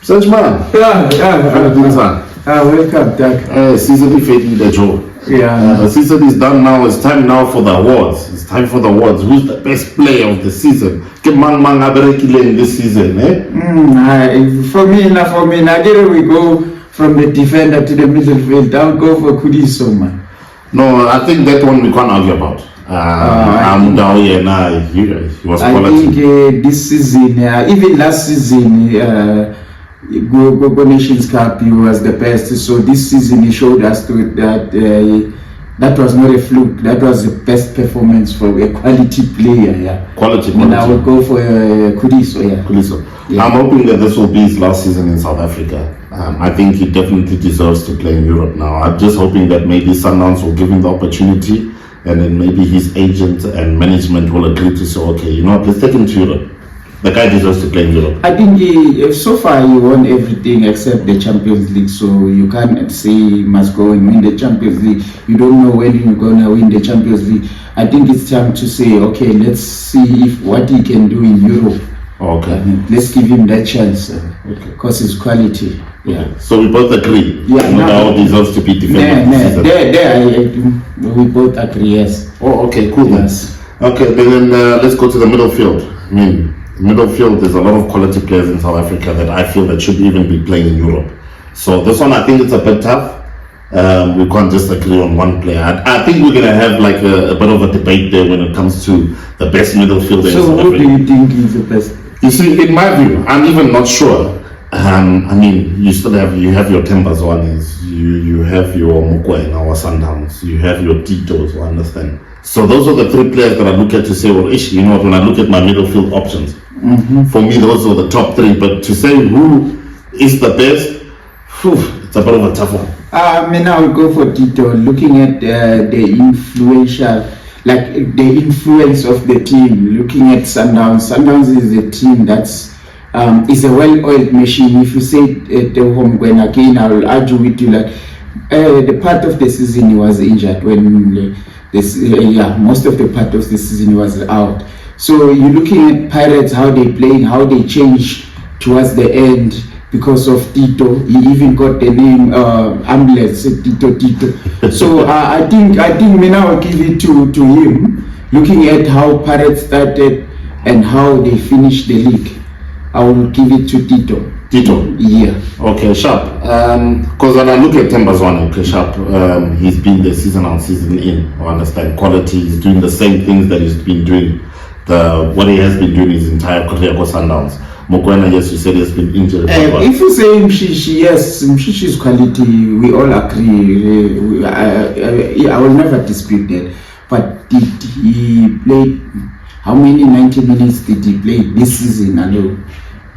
Such man. Welcome, Doug. Season is fading the job. The season is done now. It's time now for the awards. It's time for the awards. Who's the best player of the season? In this season, For me, Nigeria, we go from the defender to the midfield. I'll go for Kudiso, man. No, I think that one we can't argue about. He was quality. I think this season, even last season, Go Nations Cup, he was the best. So this season he showed us that that was not a fluke. That was the best performance for a quality player. Quality. And I will go for Kudiso. Kudiso. I'm hoping that this will be his last season in South Africa. I think he definitely deserves to play in Europe now. I'm just hoping that maybe Sundowns will give him the opportunity, and then maybe his agent and management will agree to say, okay, you know what, let's take him to Europe. The guy deserves to play in Europe. I think so far he won everything except the Champions League, so you can't say he must go and win the Champions League. You don't know when you're going to win the Champions League. I think it's time to say, okay, let's see what he can do in Europe. Okay. Let's give him that chance because it's quality. Okay. So we both agree. No, deserves to be defended. We both agree, yes. Oh, okay, cool. Yes. Okay, then let's go to the middle field. Middle field, there's a lot of quality players in South Africa that I feel that should even be playing in Europe. So this one, I think it's a bit tough. We can't just agree on one player. I think we're going to have like a bit of a debate there when it comes to the best middle fielder in South Africa. So who do you think is the best? You see, in my view, I'm even not sure. You still have your Zwanes, you have your Mokoena or Sundowns, you have your Titos, you understand? So those are the three players that I look at to say, well, you know what, when I look at my middle field options, for me, those are the top three. But to say who is the best, it's a bit of a tough one. I would go for Tito. Looking at the influence of the team. Looking at Sundowns. Sundowns is a team that's is a well-oiled machine. If you say the Mokwena again, I will argue with you that the part of the season he was injured when most of the part of the season he was out. So you're looking at Pirates, how they playing, how they change towards the end because of Tito. He even got the name Ambulance, Tito. So I think I'll give it to him. Looking at how Pirates started and how they finished the league, I will give it to Tito. Tito? Yeah. Okay, sharp. Because when I look at Zwane, okay, sharp. He's been the season out, season in. I understand quality. He's doing the same things that he's been doing. What he has been doing his entire career for Sundowns. Mokwena, yes, you said he has been injured. If you say Mshishi's quality, we all agree. I will never dispute that. But did he play? How many 90 minutes did he play this season alone?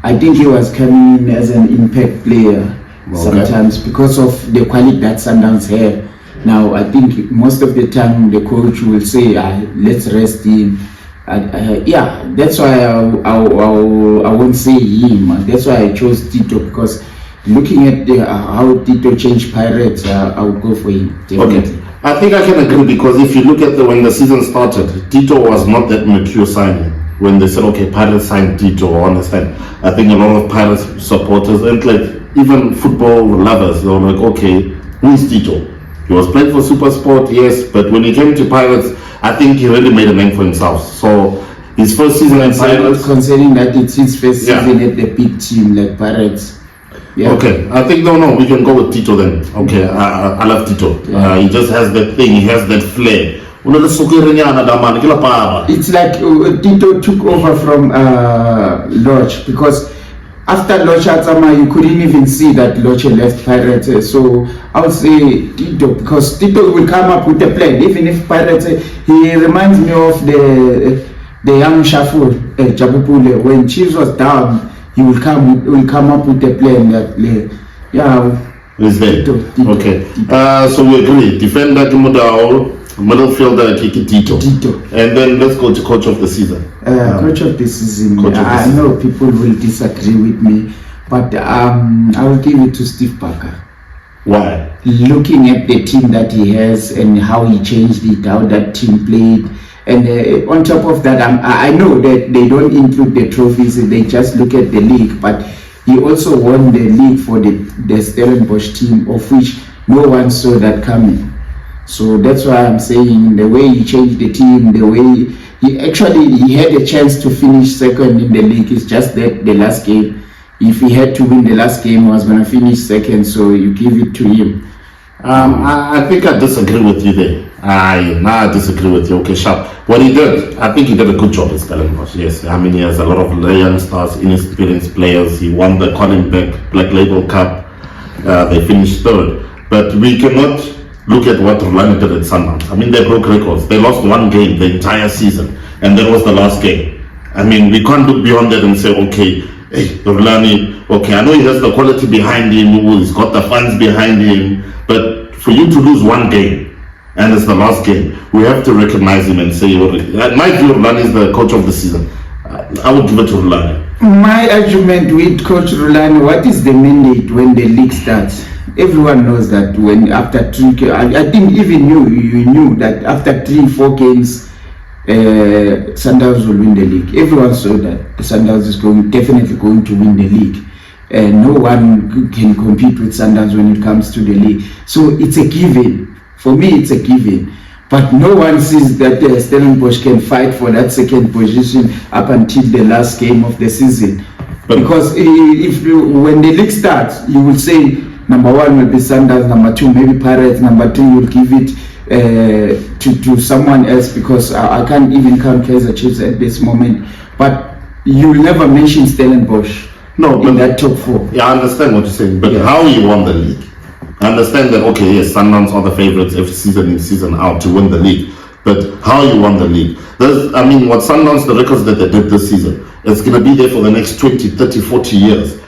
I think he was coming in as an impact player sometimes because of the quality that Sundowns have. Now, I think most of the time the coach will say, let's rest him. That's why I won't say him. That's why I chose Tito, because looking at how Tito changed Pirates, I would go for him. Definitely. Okay. I think I can agree, because if you look at when the season started, Tito was not that mature signing. When they said, okay, Pirates signed Tito, I understand. I think a lot of Pirates supporters and even football lovers, they were like, okay, who is Tito? He was playing for Super Sport, yes, but when he came to Pirates, I think he really made a name for himself. So his first season in Pirates, considering that it's his first season at the big team like Pirates. Yeah. Okay, I think we can go with Tito then. Okay, I love Tito. He just has that thing. He has that flair. It's like Tito took over from Lodge, because after Lodge Atsama, you couldn't even see that Lodge left Pirates. So I would say Tito, because Tito will come up with a plan. Even if Pirates, he reminds me of the young Shafur Jabupule. When Chiefs was down, he will come up with a plan that is there. Tito. Okay. So we agree. Defender Kimudao, middle fielder Tito. And then let's go to coach of the season. Coach of the season. I know people will disagree with me, but I will give it to Steve Parker. Why? Looking at the team that he has and how he changed it, how that team played. And on top of that, I know that they don't include the trophies, they just look at the league. But he also won the league for the Stellenbosch team, of which no one saw that coming. So that's why I'm saying the way he changed the team, the way he had a chance to finish second in the league. It's just that the last game, if he had to win the last game, he was going to finish second. So you give it to him. I think I disagree with you there. I disagree with you. Okay, sharp. What he did, I think he did a good job at Stellenbosch. Yes, I mean he has a lot of young stars, inexperienced players. He won the Colin Beck Black Label Cup. They finished third, but we cannot look at what Rhulani did at Sundowns. I mean they broke records. They lost one game the entire season, and that was the last game. I mean we can't look beyond that and say, okay, hey, Rhulani. Okay, I know he has the quality behind him. He's got the funds behind him. But for you to lose one game, and it's the last game, we have to recognize him and say, my view, Rhulani is the coach of the season. I would give it to Rhulani. My argument with Coach Rhulani, what is the mandate when the league starts? Everyone knows that when after 3, I think even you knew that after 3-4 games, Sundowns will win the league. Everyone saw that the Sundowns is definitely going to win the league. No one can compete with Sundowns when it comes to the league. So it's a given. For me, it's a given. But no one sees that Stellenbosch can fight for that second position up until the last game of the season. Because when the league starts, you will say number 1 will be Sundowns, number 2 maybe Pirates, number 3 will give it to someone else, because I can't even count Kaizer Chiefs at this moment. But you will never mention Stellenbosch. No, but in that top 4. Yeah, I understand what you're saying, but how he won the league. I understand that, okay, yes, Sundowns are the favorites every season in, season out to win the league, but how you won the league. I mean, what Sundowns, the records that they did this season, it's going to be there for the next 20, 30, 40 years.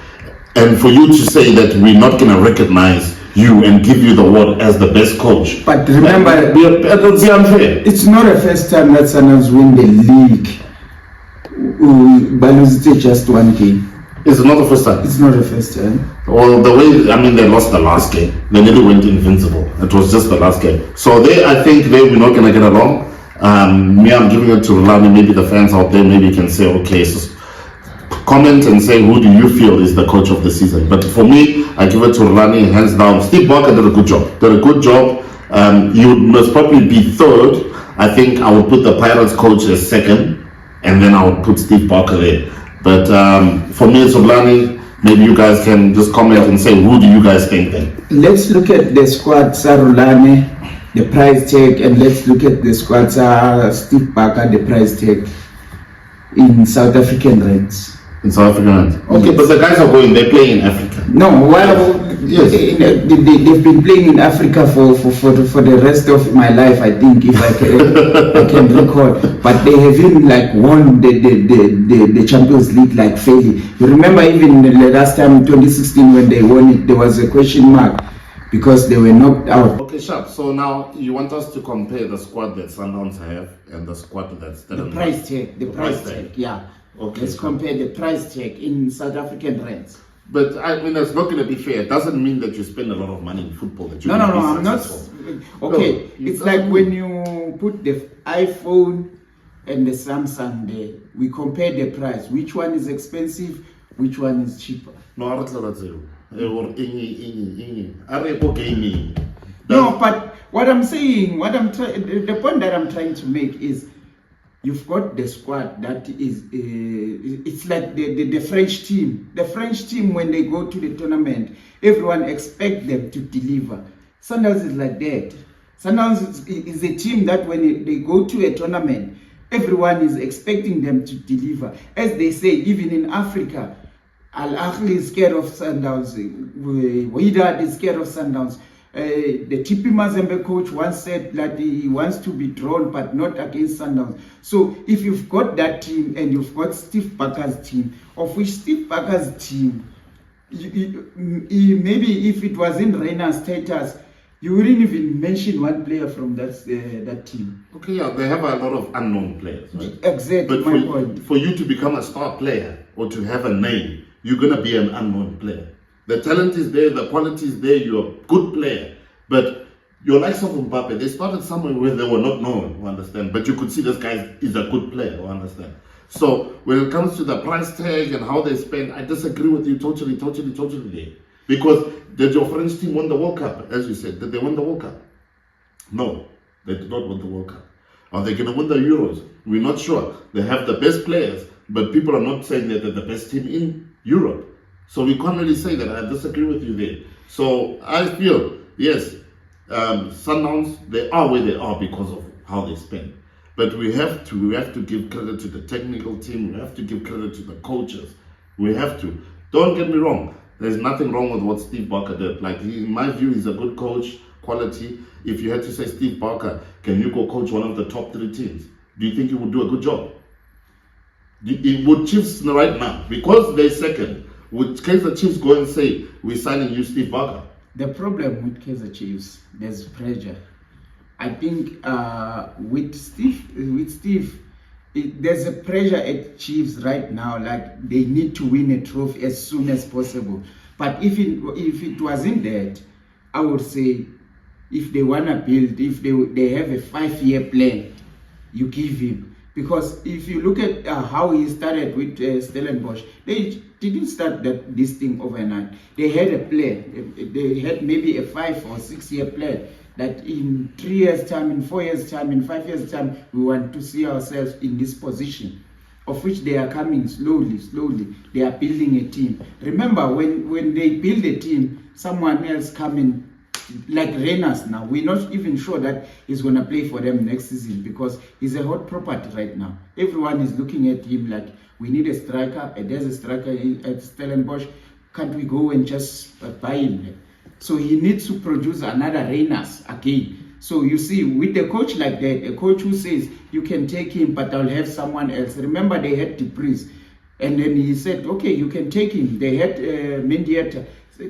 And for you to say that we're not going to recognize you and give you the award as the best coach. But remember, that would be unfair. It's not the first time that Sundowns win the league. Baluzite just one game. It's not the first time. It's not the first time. Well, the way, I mean, they lost the last game. They nearly went invincible. It was just the last game. So I think we're not going to get along. I'm giving it to Rhulani. Maybe the fans out there maybe can say, okay, so comment and say, who do you feel is the coach of the season? But for me, I give it to Rhulani, hands down. Steve Barker did a good job. You must probably be third. I think I would put the Pirates coach as second, and then I would put Steve Barker there. But for me, it's Rhulani. Maybe you guys can just comment and say, who do you guys think then? Let's look at the squad, Rhulani, the price tag, and let's look at the squad, Steve Barker, the price tag in South African rands. In South African rands. Okay, yes. But the guys are going, they play in Africa. No, yes. They've been playing in Africa for the rest of my life, I think, if I can recall. But they haven't won the Champions League fairly. You remember even the last time, 2016, when they won it, there was a question mark because they were knocked out. Okay, sharp. So now you want us to compare the squad that Sundowns have and the squad that's the price tag. The price tag, yeah. Okay, let's compare the price tag in South African rands. But I mean, that's not going to be fair. It doesn't mean that you spend a lot of money in football. That no, I'm not. Okay, it's like when you put the iPhone and the Samsung there, we compare the price. Which one is expensive? Which one is cheaper? No, I don't know. No, but what I'm saying, the point that I'm trying to make is, you've got the squad that is, it's like the French team. The French team, when they go to the tournament, everyone expects them to deliver. Sundowns is like that. Sundowns is a team that when they go to a tournament, everyone is expecting them to deliver. As they say, even in Africa, Al-Ahly is scared of Sundowns. Wydad is scared of Sundowns. The TP Mazembe coach once said that he wants to be drawn, but not against Sundowns. So if you've got that team and you've got Steve Barker's team, of which Steve Barker's team, maybe if it was in Reina's status, you wouldn't even mention one player from that team. Okay, yeah, they have a lot of unknown players, right? Exactly, but for you to become a star player or to have a name, you're going to be an unknown player. The talent is there, the quality is there, you're a good player. But your likes of they started somewhere where they were not known, you understand? But you could see this guy is a good player, you understand? So when it comes to the price tag and how they spend, I disagree with you totally there. Because did your French team win the World Cup, as you said? Did they win the World Cup? No, they did not win the World Cup. Are they going to win the Euros? We're not sure. They have the best players, but people are not saying that they're the best team in Europe. So we can't really say that. I disagree with you there. So I feel, yes, Sundowns, they are where they are because of how they spend. But we have to give credit to the technical team. We have to give credit to the coaches. We have to. Don't get me wrong. There's nothing wrong with what Steve Barker did. Like, in my view, he's a good coach, quality. If you had to say, Steve Barker, can you go coach one of the top 3 teams? Do you think he would do a good job? Would Chiefs right now, because they're second, would Kaizer Chiefs go and say, we're signing you, Steve Barker? The problem with Kaizer Chiefs, there's pressure. I think with Steve, there's a pressure at Chiefs right now, like they need to win a trophy as soon as possible. But if it wasn't that, I would say, if they want to build, if they have a 5-year plan, you give him. Because if you look at how he started with Stellenbosch, they didn't start this thing overnight. They had a plan. They had maybe a 5 or 6 year plan that in 3 years' time, in 4 years' time, in 5 years' time, we want to see ourselves in this position, of which they are coming slowly. They are building a team. Remember, when they build a team, someone else coming, like Renas now, we're not even sure that he's going to play for them next season because he's a hot property right now. Everyone is looking at him like, we need a striker, and there's a striker at Stellenbosch. Can't we go and just buy him? So he needs to produce another Renas again. So you see, with a coach like that, a coach who says, you can take him, but I'll have someone else. Remember, they had Depris. And then he said, okay, you can take him. They had Mendieta.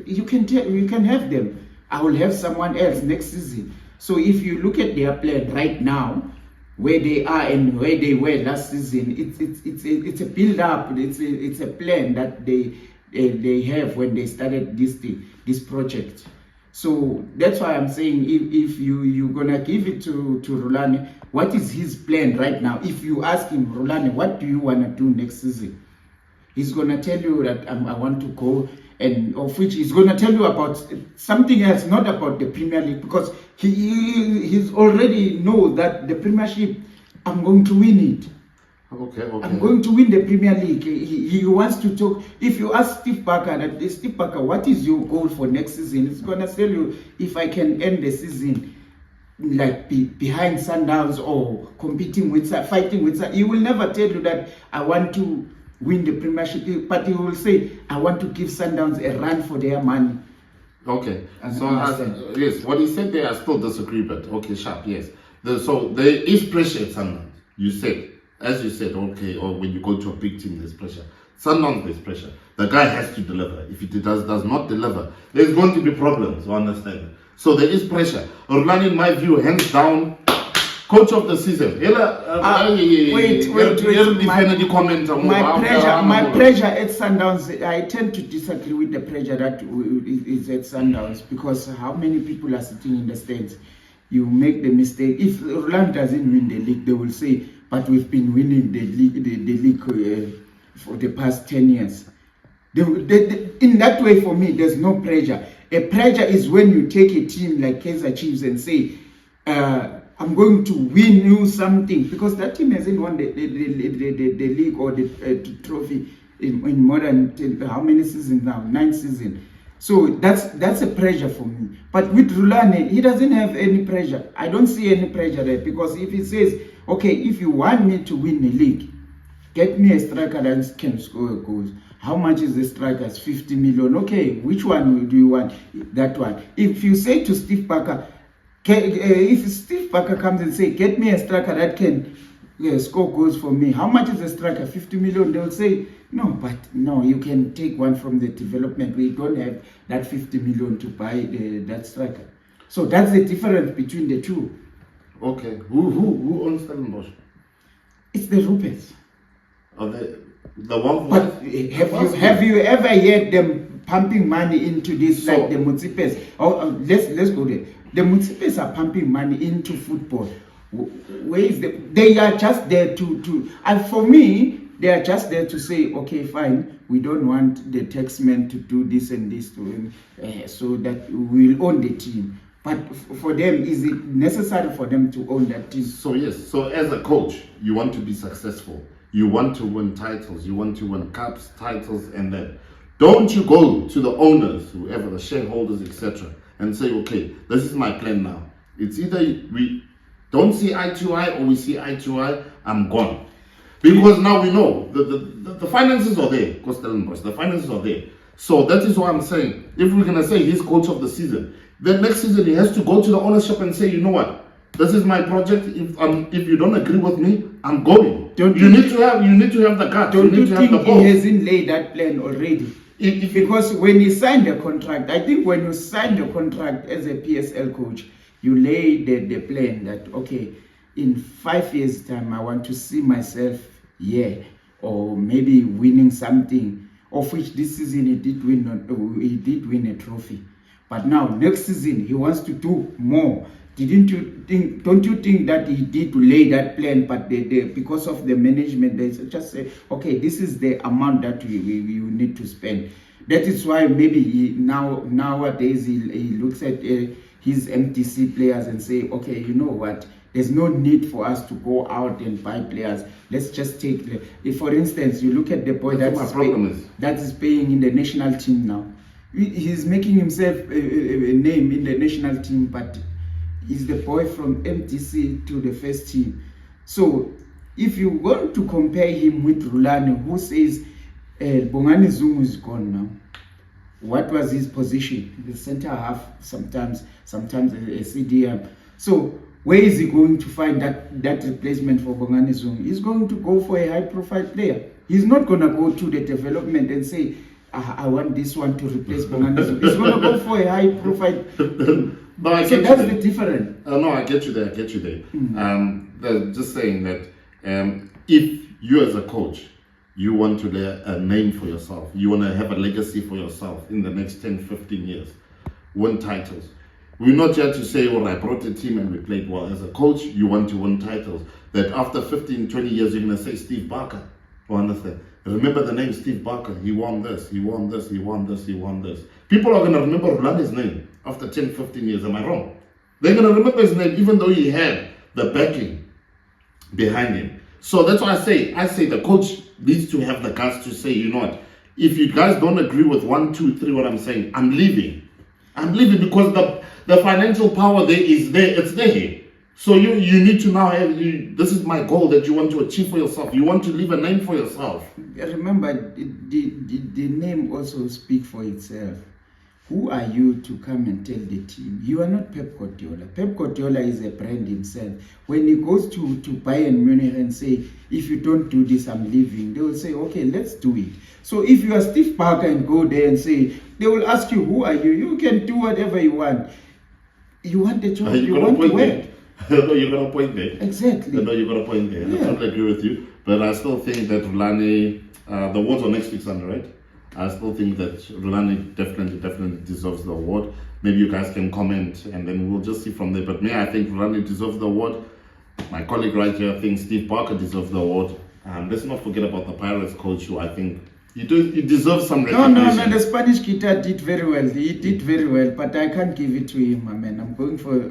You can have them. I will have someone else next season. So if you look at their plan right now, where they are and where they were last season, it's a build up. It's a plan that they have when they started this project. So that's why I'm saying, if you're gonna give it to Rhulani, what is his plan right now? If you ask him, Rhulani, what do you wanna do next season? He's gonna tell you that I want to go. And of which he's going to tell you about something else, not about the Premier League, because he's already know that the Premiership, I'm going to win it. Okay. I'm going to win the Premier League. He wants to talk. If you ask Steve Barker, what is your goal for next season? He's going to tell you, if I can end the season like behind Sundowns or competing with, fighting with, he will never tell you that I want to win the Premiership, but he will say, I want to give Sundowns a run for their money. Okay, so yes, what he said there, I still disagree, but okay, sharp, yes. So there is pressure at Sundowns, you said, as you said, okay, or when you go to a big team, there's pressure. Sundowns, there's pressure. The guy has to deliver. If he does not deliver, there's going to be problems, you understand? So there is pressure. Rhulani, in my view, hands down, coach of the season. Wait. My pressure at Sundowns, I tend to disagree with the pressure that is at Sundowns, because how many people are sitting in the stands? You make the mistake. If Rhulani doesn't win the league, they will say, but we've been winning the league for the past 10 years. In that way, for me, there's no pressure. A pressure is when you take a team like Kaizer Chiefs and say, I'm going to win you something, because that team hasn't won the league or the trophy in more than how many seasons now? 9 seasons. So that's a pressure for me. But with Rhulani, he doesn't have any pressure. I don't see any pressure there, because if he says, okay, if you want me to win the league, get me a striker that can score goals. How much is the striker? It's 50 million. Okay, which one do you want? That one. If you say to Steve Barker, if Steve Barker comes and say, get me a striker that can score goals for me, how much is a striker? 50 million. They'll say, no, you can take one from the development. We don't have that 50 million to buy that striker. So that's the difference between the two. Okay. Who owns Stellenbosch? It's the Ruperts. The one. But have you ever heard them pumping money into this, like the Mutsipes? Let's go there. The Mutsipes are pumping money into football. Where is they are just there to and for me, they are just there to say, okay, fine, we don't want the taxman to do this and this to him, so that we'll own the team. But for them, is it necessary for them to own that team? So yes, so as a coach, you want to be successful. You want to win titles. You want to win cups, titles, and that. Don't you go to the owners, whoever, the shareholders, etc., and say, okay, this is my plan now. It's either we don't see eye to eye or we see eye to eye, I'm gone. Because now we know the finances are there, the finances are there. So that is why I'm saying, if we're going to say he's coach of the season, then next season he has to go to the ownership and say, you know what, this is my project. If you don't agree with me, I'm going. You need to have the guts. Don't you need to think have the he hasn't laid that plan already? Because when he signed the contract, I think when you sign the contract as a PSL coach, you lay the plan that, okay, in 5 years' time, I want to see myself here, or maybe winning something, of which this season he did win a trophy. But now, next season, he wants to do more. Don't you think that he did lay that plan, but because of the management, they just say, okay, this is the amount that we need to spend. That is why maybe nowadays he looks at his MTC players and say, okay, you know what, there's no need for us to go out and buy players. Let's just take, if for instance, you look at the boy that is playing in the national team now. He's making himself a name in the national team, but he's the boy from MTC to the first team. So if you want to compare him with Rhulani, who says Bongani Zungu is gone now, what was his position? The center half, sometimes a CDM. So where is he going to find that replacement for Bongani Zungu? He's going to go for a high profile player. He's not going to go to the development and say, I want this one to replace Bongani Zungu. He's going to go for a high profile. No, I so get that's you there. the difference. No, I get you there. Just saying that if you as a coach, you want to lay a name for yourself, you want to have a legacy for yourself in the next 10, 15 years, win titles. We're not here to say, well, I brought a team and we played well. As a coach, you want to win titles. That after 15, 20 years, you're going to say Steve Barker. You understand? Remember the name Steve Barker. He won this, he won this, he won this, he won this. People are going to remember Rhulani's name after 10, 15 years. Am I wrong? They're going to remember his name even though he had the backing behind him. So that's why I say the coach needs to have the guts to say, you know what, if you guys don't agree with 1, 2, 3, what I'm saying, I'm leaving. I'm leaving because the financial power there is there. It's there. So you need to now have, this is my goal that you want to achieve for yourself. You want to leave a name for yourself. Remember, the name also speaks for itself. Who are you to come and tell the team? You are not Pep Guardiola. Pep Guardiola is a brand himself. When he goes to Bayern Munich and say, if you don't do this, I'm leaving, they will say, okay, let's do it. So if you are Steve Barker and go there and say, they will ask you, who are you? You can do whatever you want. You want the job, you want to work. No, you're going to point there. Exactly. No, you're going to point there. Yeah. I totally agree with you. But I still think that Rhulani, the awards are next week Sunday, right? I still think that Rhulani definitely deserves the award. Maybe you guys can comment and then we'll just see from there. But me, I think Rhulani deserves the award. My colleague right here thinks Steve Barker deserves the award. Let's not forget about the Pirates coach, who I think he deserves some recognition. No, the Spanish guitar did very well. He did very well, but I can't give it to him, my man. I'm going for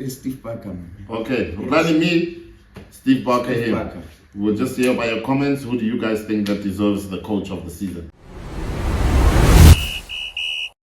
Steve Barker. Okay, Rhulani, me, Steve Barker, him. We'll just hear by your comments, who do you guys think that deserves the coach of the season?